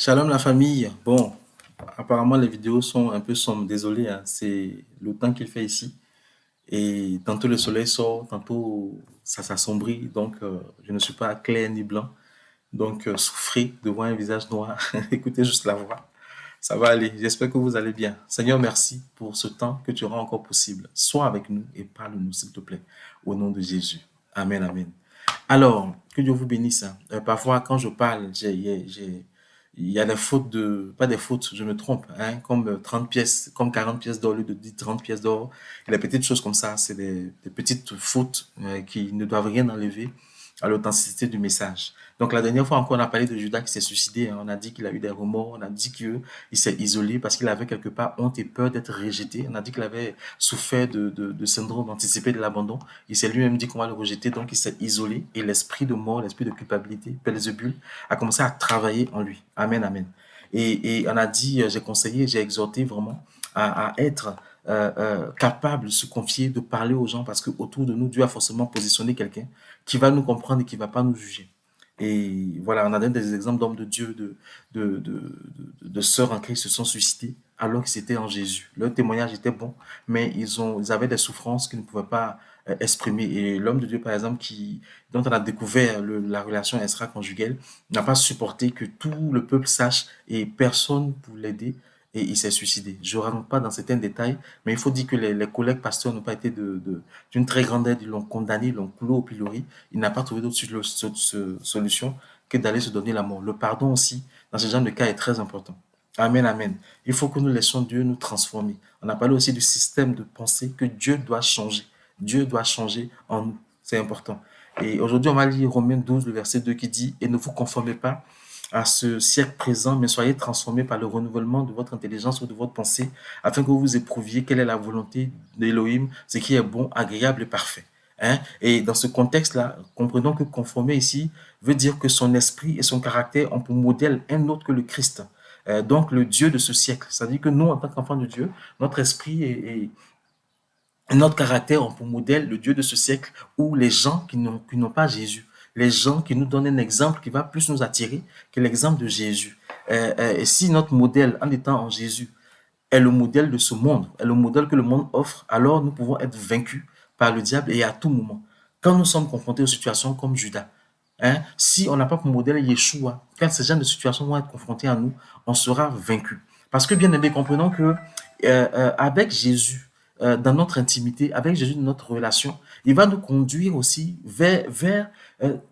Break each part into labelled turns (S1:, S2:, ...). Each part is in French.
S1: Shalom la famille. Bon, apparemment les vidéos sont un peu sombres, désolé, hein, c'est le temps qu'il fait ici. Et tantôt le soleil sort, tantôt ça s'assombrit, donc je ne suis pas clair ni blanc. Donc souffrez devant un visage noir, écoutez juste la voix. Ça va aller, j'espère que vous allez bien. Seigneur, merci pour ce temps que tu rends encore possible. Sois avec nous et parle-nous, s'il te plaît, au nom de Jésus. Amen, amen. Alors, que Dieu vous bénisse, hein. Parfois, quand je parle, il y a des fautes pas des fautes, je me trompe, hein, comme 30 pièces, comme 40 pièces d'or au lieu de dire 30 pièces d'or. Il y a des petites choses comme ça, c'est des petites fautes qui ne doivent rien enlever à l'authenticité du message. Donc la dernière fois encore, on a parlé de Judas qui s'est suicidé, hein. On a dit qu'il a eu des remords, on a dit qu'il s'est isolé parce qu'il avait quelque part honte et peur d'être rejeté. On a dit qu'il avait souffert de syndrome anticipé de l'abandon. Il s'est lui-même dit qu'on va le rejeter, donc il s'est isolé et l'esprit de mort, l'esprit de culpabilité, Belzébul, a commencé à travailler en lui. Amen, amen. Et on a dit, j'ai conseillé, j'ai exhorté vraiment à être capable de se confier, de parler aux gens parce qu'autour de nous, Dieu a forcément positionné quelqu'un qui va nous comprendre et qui ne va pas nous juger. Et voilà, on a donné des exemples d'hommes de Dieu, de sœurs en Christ qui se sont suicidés alors qu'ils étaient en Jésus. Leur témoignage était bon, mais ils avaient des souffrances qu'ils ne pouvaient pas exprimer. Et l'homme de Dieu, par exemple, dont on a découvert la relation extra-conjugale, n'a pas supporté que tout le peuple sache et personne pour l'aider. Et il s'est suicidé. Je ne rentre pas dans certains détails, mais il faut dire que les collègues pasteurs n'ont pas été d'une très grande aide. Ils l'ont condamné, ils l'ont cloué au pilori. Il n'a pas trouvé d'autre solution que d'aller se donner la mort. Le pardon aussi, dans ce genre de cas, est très important. Amen, amen. Il faut que nous laissions Dieu nous transformer. On a parlé aussi du système de pensée que Dieu doit changer. Dieu doit changer en nous. C'est important. Et aujourd'hui, on va lire Romains 12, le verset 2 qui dit « Et ne vous conformez pas à ce siècle présent, mais soyez transformés par le renouvellement de votre intelligence ou de votre pensée, afin que vous éprouviez quelle est la volonté d'Élohim, ce qui est bon, agréable et parfait. » Hein? Et dans ce contexte-là, comprenons que conformer ici veut dire que son esprit et son caractère ont pour modèle un autre que le Christ. Donc le Dieu de ce siècle. C'est-à-dire que nous, en tant qu'enfants de Dieu, notre esprit et notre caractère ont pour modèle le Dieu de ce siècle ou les gens qui n'ont pas Jésus. Les gens qui nous donnent un exemple qui va plus nous attirer que l'exemple de Jésus. Et si notre modèle, en étant en Jésus, est le modèle de ce monde, est le modèle que le monde offre, alors nous pouvons être vaincus par le diable et à tout moment. Quand nous sommes confrontés aux situations comme Judas, hein, si on n'a pas pour modèle Yeshua, quand ces genre de situations vont être confrontées à nous, on sera vaincu. Parce que bien aimé, comprenons que avec Jésus, dans notre intimité, avec Jésus dans notre relation, il va nous conduire aussi vers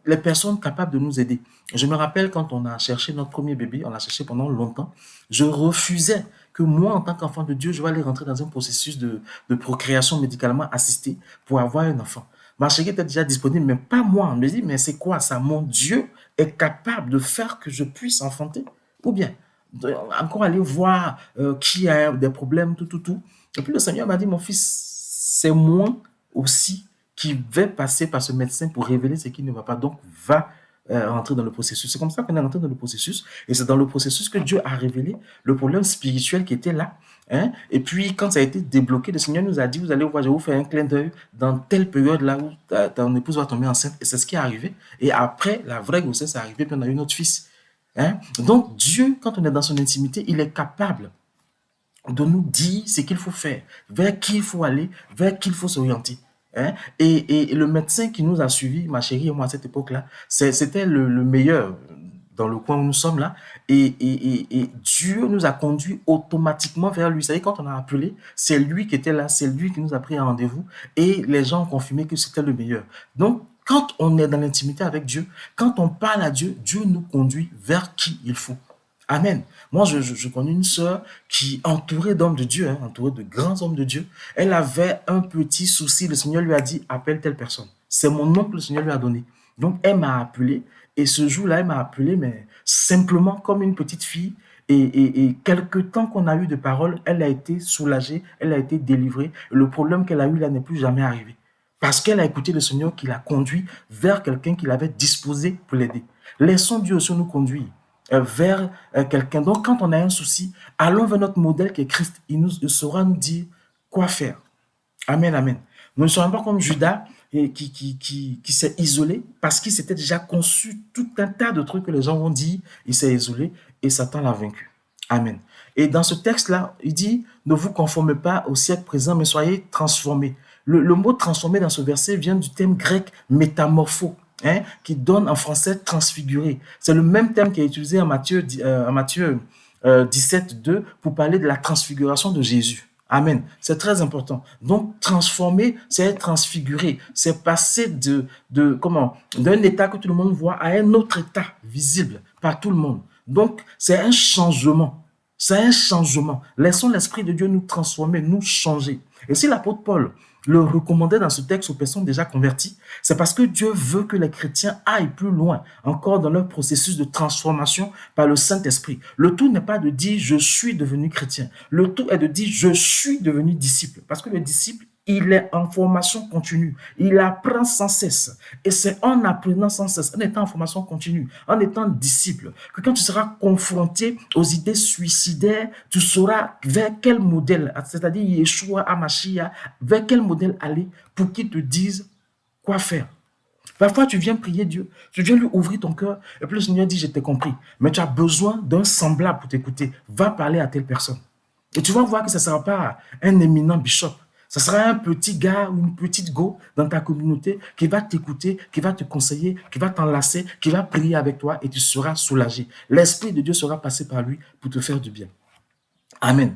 S1: les personnes capables de nous aider. Je me rappelle quand on a cherché notre premier bébé, on l'a cherché pendant longtemps, je refusais que moi, en tant qu'enfant de Dieu, je vais aller rentrer dans un processus de procréation médicalement assistée pour avoir un enfant. Ma chérie était déjà disponible, mais pas moi. On me dit, mais c'est quoi ça? Mon Dieu est capable de faire que je puisse enfanter? Ou bien, encore aller voir qui a des problèmes, tout, tout, tout. Et puis le Seigneur m'a dit, mon fils, c'est moi aussi qui vais passer par ce médecin pour révéler ce qui ne va pas. Donc, va rentrer dans le processus. C'est comme ça qu'on est rentré dans le processus. Et c'est dans le processus que Dieu a révélé le problème spirituel qui était là. Hein? Et puis, quand ça a été débloqué, le Seigneur nous a dit, vous allez voir, je vais vous faire un clin d'œil dans telle période là où ton épouse va tomber enceinte. Et c'est ce qui est arrivé. Et après, la vraie grossesse est arrivée, puis on a eu notre fils. Hein? Donc, Dieu, quand on est dans son intimité, il est capable de nous dire ce qu'il faut faire, vers qui il faut aller, vers qui il faut s'orienter. Hein? Et le médecin qui nous a suivis, ma chérie et moi à cette époque-là, c'était le meilleur dans le coin où nous sommes là. Et Dieu nous a conduits automatiquement vers lui. C'est-à-dire quand on a appelé, c'est lui qui était là, c'est lui qui nous a pris un rendez-vous et les gens ont confirmé que c'était le meilleur. Donc, quand on est dans l'intimité avec Dieu, quand on parle à Dieu, Dieu nous conduit vers qui il faut. Amen. Moi, je connais une sœur qui, entourée d'hommes de Dieu, hein, entourée de grands hommes de Dieu, elle avait un petit souci. Le Seigneur lui a dit, appelle telle personne. C'est mon nom que le Seigneur lui a donné. Donc, elle m'a appelé. Et ce jour-là, elle m'a appelé, mais simplement comme une petite fille. Et quelque temps qu'on a eu de parole, elle a été soulagée, elle a été délivrée. Le problème qu'elle a eu là n'est plus jamais arrivé. Parce qu'elle a écouté le Seigneur qui l'a conduit vers quelqu'un qui l'avait disposé pour l'aider. Laissons Dieu aussi nous conduire vers quelqu'un. Donc, quand on a un souci, allons vers notre modèle qui est Christ. Il saura nous dire quoi faire. Amen, amen. Nous ne sommes pas comme Judas qui s'est isolé parce qu'il s'était déjà conçu tout un tas de trucs que les gens vont dire. Il s'est isolé et Satan l'a vaincu. Amen. Et dans ce texte-là, il dit, ne vous conformez pas au siècle présent, mais soyez transformés. Le mot transformé dans ce verset vient du terme grec métamorpho, hein, qui donne en français transfiguré. C'est le même terme qui est utilisé en Matthieu 17, 2 pour parler de la transfiguration de Jésus. Amen. C'est très important. Donc, transformer, c'est être transfiguré. C'est passer d'un état que tout le monde voit à un autre état visible par tout le monde. Donc, c'est un changement. C'est un changement. Laissons l'Esprit de Dieu nous transformer, nous changer. Et si l'apôtre Paul le recommandait dans ce texte aux personnes déjà converties, c'est parce que Dieu veut que les chrétiens aillent plus loin encore dans leur processus de transformation par le Saint-Esprit. Le tout n'est pas de dire je suis devenu chrétien. Le tout est de dire je suis devenu disciple. Parce que le disciple, il est en formation continue. Il apprend sans cesse. Et c'est en apprenant sans cesse, en étant en formation continue, en étant disciple, que quand tu seras confronté aux idées suicidaires, tu sauras vers quel modèle, c'est-à-dire Yeshua, Amashia, vers quel modèle aller pour qu'il te dise quoi faire. Parfois, tu viens prier Dieu, tu viens lui ouvrir ton cœur, et puis le Seigneur dit, je t'ai compris, mais tu as besoin d'un semblable pour t'écouter. Va parler à telle personne. Et tu vas voir que ce ne sera pas un éminent bishop. Ce sera un petit gars ou une petite go dans ta communauté qui va t'écouter, qui va te conseiller, qui va t'enlacer, qui va prier avec toi et tu seras soulagé. L'Esprit de Dieu sera passé par lui pour te faire du bien. Amen.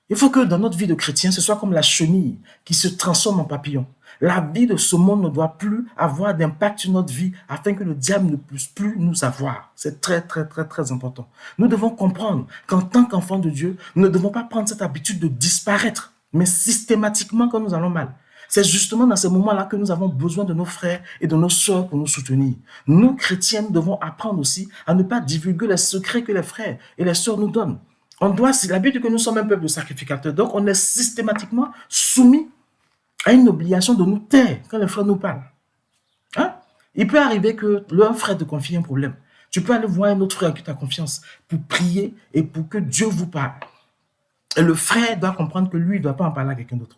S1: Il faut que dans notre vie de chrétien, ce soit comme la chenille qui se transforme en papillon. La vie de ce monde ne doit plus avoir d'impact sur notre vie afin que le diable ne puisse plus nous avoir. C'est très, très, très, très important. Nous devons comprendre qu'en tant qu'enfants de Dieu, nous ne devons pas prendre cette habitude de disparaître, mais systématiquement quand nous allons mal. C'est justement dans ces moments-là que nous avons besoin de nos frères et de nos sœurs pour nous soutenir. Nous, chrétiens, nous devons apprendre aussi à ne pas divulguer les secrets que les frères et les sœurs nous donnent. On doit, c'est l'habitude que nous sommes un peuple de sacrificateurs, donc on est systématiquement soumis à une obligation de nous taire quand les frères nous parlent. Hein? Il peut arriver que l'un frère te confie un problème. Tu peux aller voir un autre frère qui t'a confiance pour prier et pour que Dieu vous parle. Et le frère doit comprendre que lui, il ne doit pas en parler à quelqu'un d'autre.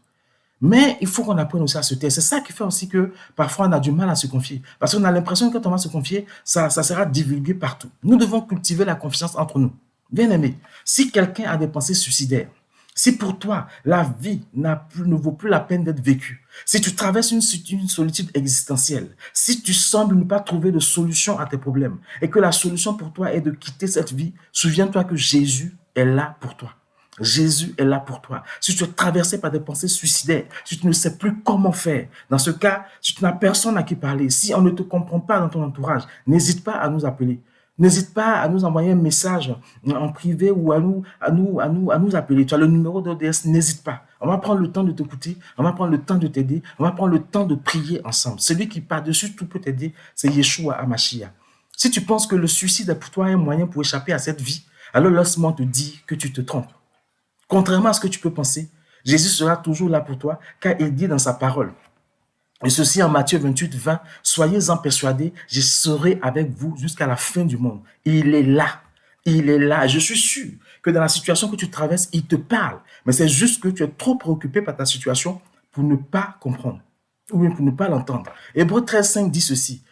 S1: Mais il faut qu'on apprenne aussi à se taire. C'est ça qui fait aussi que parfois on a du mal à se confier. Parce qu'on a l'impression que quand on va se confier, ça sera divulgué partout. Nous devons cultiver la confiance entre nous. Bien aimé, si quelqu'un a des pensées suicidaires, si pour toi la vie ne vaut plus la peine d'être vécue, si tu traverses une solitude existentielle, si tu sembles ne pas trouver de solution à tes problèmes et que la solution pour toi est de quitter cette vie, souviens-toi que Jésus est là pour toi. Jésus est là pour toi. Si tu es traversé par des pensées suicidaires, si tu ne sais plus comment faire, dans ce cas, si tu n'as personne à qui parler, si on ne te comprend pas dans ton entourage, n'hésite pas à nous appeler. N'hésite pas à nous envoyer un message en privé ou à nous appeler. Tu as le numéro d'ODS, n'hésite pas. On va prendre le temps de t'écouter, on va prendre le temps de t'aider, on va prendre le temps de prier ensemble. Celui qui par-dessus tout peut t'aider, c'est Yeshua Amashia. Si tu penses que le suicide est pour toi un moyen pour échapper à cette vie, alors laisse-moi te dire que tu te trompes. Contrairement à ce que tu peux penser, Jésus sera toujours là pour toi, car il dit dans sa parole, et ceci en Matthieu 28, 20, soyez-en persuadés, je serai avec vous jusqu'à la fin du monde. Il est là. Il est là. Je suis sûr que dans la situation que tu traverses, il te parle. Mais c'est juste que tu es trop préoccupé par ta situation pour ne pas comprendre ou bien pour ne pas l'entendre. Hébreux 13, 5 dit ceci.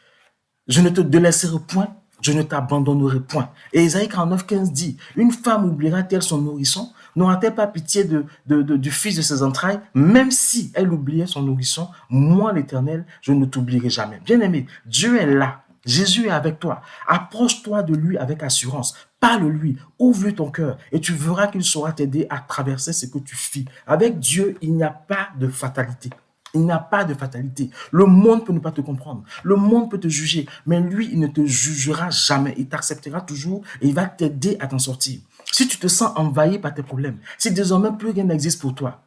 S1: Je ne te délaisserai point, je ne t'abandonnerai point. Et Isaïe 49, 15 dit, une femme oubliera-t-elle son nourrisson? N'aura-t-elle pas pitié du fils de ses entrailles? Même si elle oubliait son nourrisson, moi l'Éternel, je ne t'oublierai jamais. Bien-aimé, Dieu est là. Jésus est avec toi. Approche-toi de lui avec assurance. Parle-lui, ouvre ton cœur et tu verras qu'il saura t'aider à traverser ce que tu fuis. Avec Dieu, il n'y a pas de fatalité. Il n'y a pas de fatalité. Le monde peut ne pas te comprendre. Le monde peut te juger. Mais lui, il ne te jugera jamais. Il t'acceptera toujours et il va t'aider à t'en sortir. Si tu te sens envahi par tes problèmes, si désormais plus rien n'existe pour toi,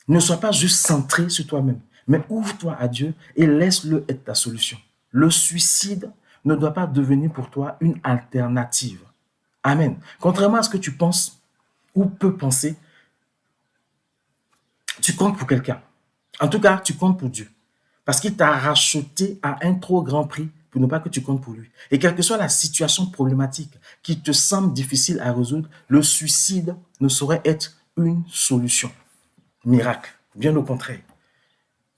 S1: ne sois pas juste centré sur toi-même, mais ouvre-toi à Dieu et laisse-le être ta solution. Le suicide ne doit pas devenir pour toi une alternative. Amen. Contrairement à ce que tu penses ou peux penser, tu comptes pour quelqu'un. En tout cas, tu comptes pour Dieu. Parce qu'il t'a racheté à un trop grand prix pour ne pas que tu comptes pour lui. Et quelle que soit la situation problématique qui te semble difficile à résoudre, le suicide ne saurait être une solution. miracle. Bien au contraire.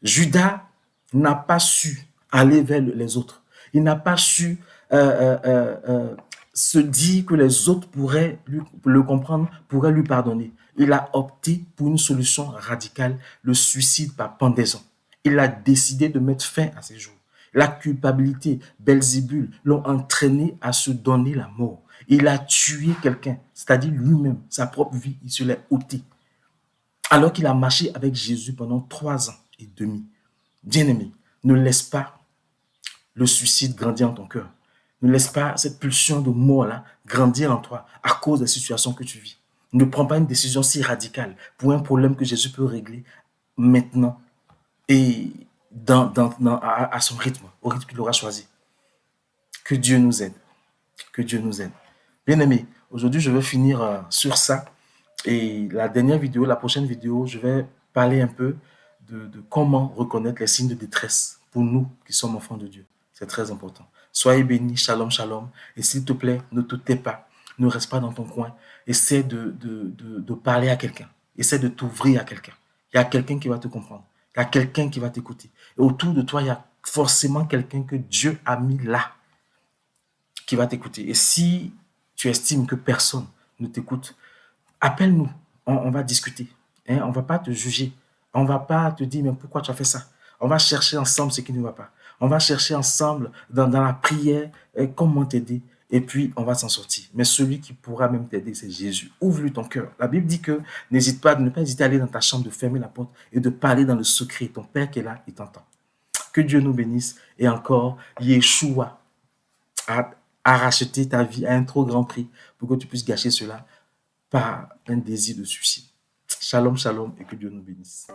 S1: Judas n'a pas su aller vers les autres. Il n'a pas su se dire que les autres pourraient le comprendre, pourraient lui pardonner. Il a opté pour une solution radicale, le suicide par pendaison. Il a décidé de mettre fin à ses jours. La culpabilité, Belzébul l'ont entraîné à se donner la mort. Il a tué quelqu'un, c'est-à-dire lui-même, sa propre vie, il se l'est ôté. Alors qu'il a marché avec Jésus pendant 3 ans et demi. Bien-aimé, ne laisse pas le suicide grandir en ton cœur. Ne laisse pas cette pulsion de mort-là grandir en toi à cause des situations que tu vis. Ne prends pas une décision si radicale pour un problème que Jésus peut régler maintenant et à son rythme, au rythme qu'il aura choisi. Que Dieu nous aide. Que Dieu nous aide. Bien-aimé, aujourd'hui, je vais finir sur ça. Et la dernière vidéo, la prochaine vidéo, je vais parler un peu de comment reconnaître les signes de détresse pour nous qui sommes enfants de Dieu. C'est très important. Soyez bénis, shalom, shalom. Et s'il te plaît, ne te tais pas. Ne reste pas dans ton coin. Essaie de parler à quelqu'un. Essaie de t'ouvrir à quelqu'un. Il y a quelqu'un qui va te comprendre. Il y a quelqu'un qui va t'écouter. Et autour de toi, il y a forcément quelqu'un que Dieu a mis là qui va t'écouter. Et si tu estimes que personne ne t'écoute, appelle-nous. On va discuter. Hein? On ne va pas te juger. On ne va pas te dire, mais pourquoi tu as fait ça? On va chercher ensemble ce qui ne va pas. On va chercher ensemble dans la prière comment t'aider. Et puis, on va s'en sortir. Mais celui qui pourra même t'aider, c'est Jésus. Ouvre-lui ton cœur. La Bible dit que n'hésite pas, ne pas hésiter à aller dans ta chambre, de fermer la porte et de parler dans le secret. Ton Père qui est là, il t'entend. Que Dieu nous bénisse. Et encore, Yeshua a racheté ta vie à un trop grand prix pour que tu puisses gâcher cela par un désir de suicide. Shalom, shalom et que Dieu nous bénisse.